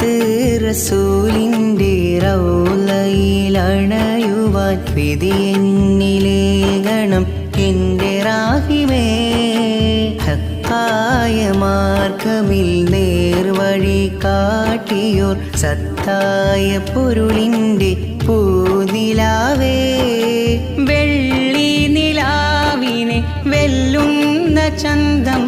മുത്ത് റസൂലിൻ്റെ റൗളയിലണയുവാൻ വിധി എന്നിലേകണം എൻ്റെ റാഹിമേ. ഹക്കായ മാർഗമിൽ നേർവഴി കാട്ടിയോർ സത്തായ പൊരുളിൻ്റെ പൂനിലാവേ. വെള്ളി നിലാവിനെ വെല്ലുന്ന ചന്തം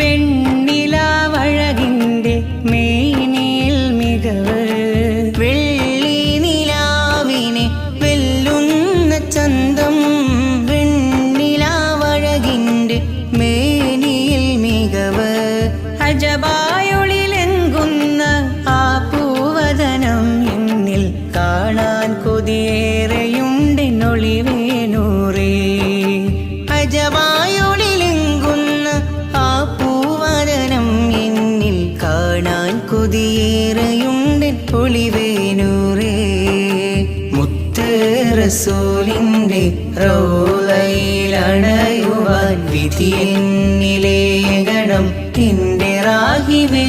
വെണ്ണിലാവഴകിൻ്റെ മേനിൽ മികവ്. വെള്ളി നിലാവിനെ വെല്ലുന്ന ചന്തം വെണ്ണിലാവഴകിൻ്റെ മേനിൽ മികവ്. അജബായൊളിലെങ്കുന്ന ആ പൂവദനം എന്നിൽ കാണാൻ കൊതിയേറെയുണ്ടെന്നൊളിവേനൂറേ. അജബായൊളിലെങ്കുന്ന ആ പൂവദനം എന്നിൽ കാണാൻ കൊതിയേറെയുണ്ടെന്നൊളിവേനൂറേ. മുത്ത് റസൂലിൻ്റെ റൗളയിലണയുവാൻ വിധി എന്നിലേകണം എൻ്റെ റാഹിമേ.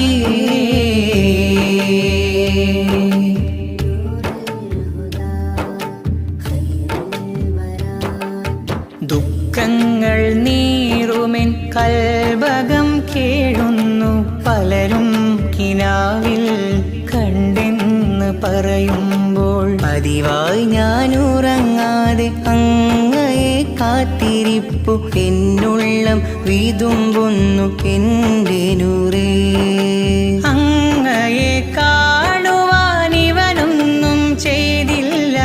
ദുഃഖങ്ങൾ നീറുമെൻ കൽബകം കേഴുന്നു. പലരും കിനാവിൽ കണ്ടെന്ന് പറയുമ്പോൾ പതിവായി ഞാൻ ഉറങ്ങാതെ അങ്ങയെ കാത്തിരിപ്പു. എന്നുള്ളം വിതുമ്പുന്നു എൻ്റെ നൂറേ. അങ്ങയെ കാണുവാൻ ഇവനൊന്നും ചെയ്തില്ല,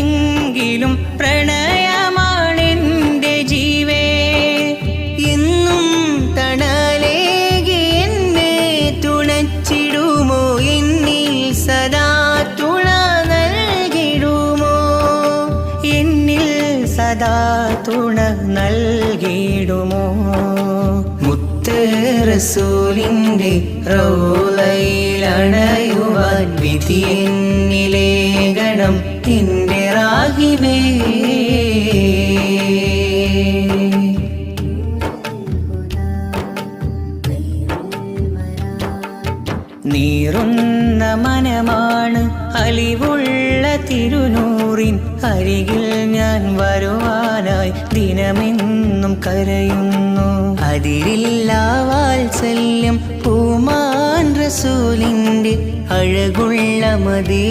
എങ്കിലും പ്രണയമാണെൻ്റെ ജീവേ. എന്നും തണലേകി എന്നെ തുണച്ചിടുമോ, എന്നിൽ സദാ തുണ നൽകിടുമോ, എന്നിൽ സദാ തുണ നൽകിടുമോ. മുത്ത് റസൂലിൻ്റെ റൗളയിലണയുവാൻ വിധി എന്നിലേകണം എൻ്റെ റാഹിമേ. നീറുന്ന മനമാണ് അലിവുള്ള തിരുനൂറിൻ അരികിൽ ഞാൻ വരുവാനായി ദിനമെന്നും കരയുന്നു. അതിരില്ല വാത്സല്യം പൂമാൻ റസൂലിൻ്റെ അഴകുള്ള മദീ